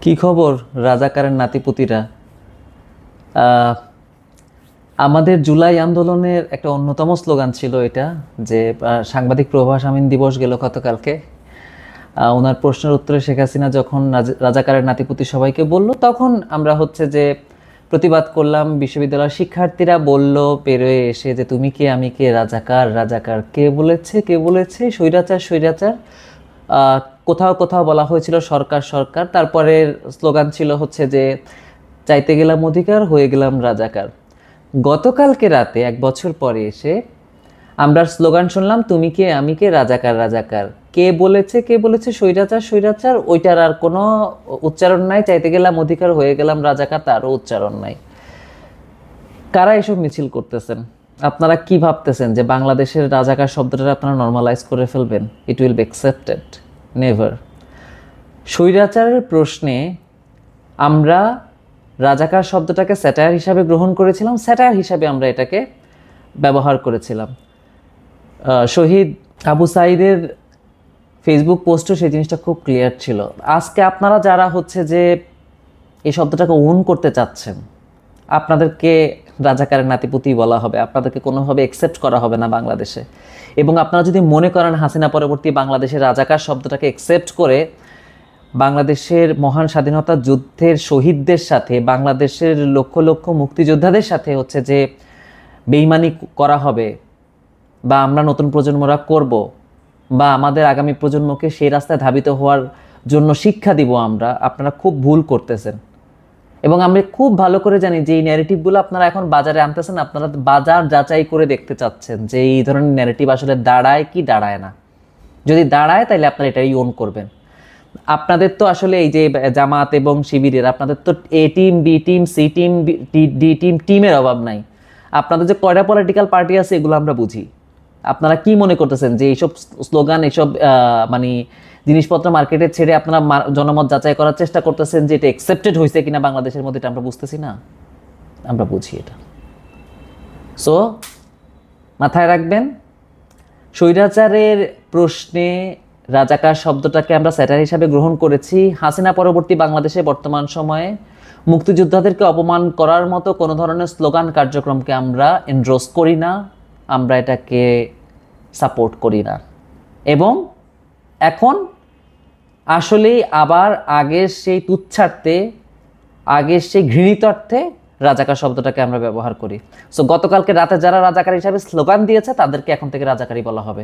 কি খবর রাজাকারের নাতিপুতিরা? আহ, আমাদের জুলাই আন্দোলনের একটা অন্যতম স্লোগান ছিল এটা, যে সাংবাদিক প্রভাস আমিন দিবস গেল গতকালকে। ওনার প্রশ্নের উত্তরে শেখ হাসিনা যখন রাজাকারের নাতিপুতি সবাইকে বলল, তখন আমরা হচ্ছে যে প্রতিবাদ করলাম। বিশ্ববিদ্যালয়ের শিক্ষার্থীরা বলল পেরোয় এসে যে তুমি কে আমি কে, রাজাকার রাজাকার, কে বলেছে কে বলেছে, স্বৈরাচার স্বৈরাচার। আহ, কোথাও কোথাও বলা হয়েছিল সরকার সরকার। তারপরে স্লোগান ছিল হচ্ছে যে চাইতে গেলাম অধিকার, হয়ে গেলাম রাজাকার। গতকালকে রাতে 1 বছর পরে এসে আমরা স্লোগান শুনলাম তুমি কে আমি কে, রাজাকার রাজাকার। কে বলেছে স্বৈরাচার স্বৈরাচার, ওইটার আর কোনো উচ্চারণ নাই। চাইতে গেলাম অধিকার, হয়ে গেলাম রাজাকার, তারও উচ্চারণ নাই। কারা এসব মিছিল করতেছেন? আপনারা কি ভাবতেছেন যে বাংলাদেশের রাজাকার শব্দটা আপনারা নর্মালাইজ করে ফেলবেন? It will be accepted? Never. স্বৈরাচারের প্রশ্নে আমরা রাজাকার শব্দটাকে স্যাটায়ার হিসাবে গ্রহণ করেছিলাম, স্যাটায়ার হিসাবে আমরা এটাকে ব্যবহার করেছিলাম। শহীদ আবু সাঈদের ফেসবুক পোস্টও সেই জিনিসটা খুব ক্লিয়ার ছিল। আজকে আপনারা যারা হচ্ছে যে এই শব্দটাকে ওন করতে চাচ্ছেন, আপনাদেরকে রাজাকারের নাতিপুতি বলা হবে, আপনাদেরকে কোনোভাবে অ্যাকসেপ্ট করা হবে না বাংলাদেশে। এবং আপনারা যদি মনে করেন হাসিনা পরবর্তী বাংলাদেশের রাজাকার শব্দটাকে অ্যাকসেপ্ট করে বাংলাদেশের মহান স্বাধীনতা যুদ্ধের শহীদদের সাথে, বাংলাদেশের লক্ষ লক্ষ মুক্তিযোদ্ধাদের সাথে হচ্ছে যে বেইমানি করা হবে, বা আমরা নতুন প্রজন্মরা করব, বা আমাদের আগামী প্রজন্মকে সেই রাস্তায় ধাবিত হওয়ার জন্য শিক্ষা দিব আমরা, আপনারা খুব ভুল করতেছেন। এবং আমরা খুব ভালো করে জানি যে এই ন্যারেটিভগুলো আপনারা এখন বাজারে আনতেছেন, আপনারা বাজার যাচাই করে দেখতে চাচ্ছেন যে এই ধরনের ন্যারেটিভ আসলে দাঁড়ায় কি দাঁড়ায় না। যদি দাঁড়ায় তাহলে আপনারা এটাই ওন করবেন। আপনাদের তো আসলে এই যে জামাত এবং শিবিরের, আপনাদের তো A team B team C team D team, টিমের অভাব নাই। আপনাদের যে কয়টা পলিটিক্যাল পার্টি আছে এগুলো আমরা বুঝি। আপনারা কি মনে করতেছেন যে এইসব স্লোগান, এইসব মানে জিনিসপত্র মার্কেটে ছেড়ে আপনারা জনমত যাচাই করার চেষ্টা করতেছেন যে এটা অ্যাকসেপ্টেড হয়েছে কিনা বাংলাদেশের মধ্যে? এটা আমরা বুঝতেছি না, আমরা বুঝি এটা। সো মাথায় রাখবেন, স্বৈরাচারের প্রশ্নে রাজাকার শব্দটাকে আমরা স্যাটার হিসাবে গ্রহণ করেছি। হাসিনা পরবর্তী বাংলাদেশে বর্তমান সময়ে মুক্তিযোদ্ধাদেরকে অপমান করার মতো কোনো ধরনের স্লোগান কার্যক্রমকে আমরা এন্ডোর্স করি না, আমরা এটাকে সাপোর্ট করি না। এবং এখন আসলেই আবার আগের সেই তুচ্ছার্থে, আগের সেই ঘৃণিতার্থে রাজাকার শব্দটাকে আমরা ব্যবহার করি। সো গতকালকে রাতে যারা রাজাকার হিসাবে স্লোগান দিয়েছে তাদেরকে এখন থেকে রাজাকারই বলা হবে।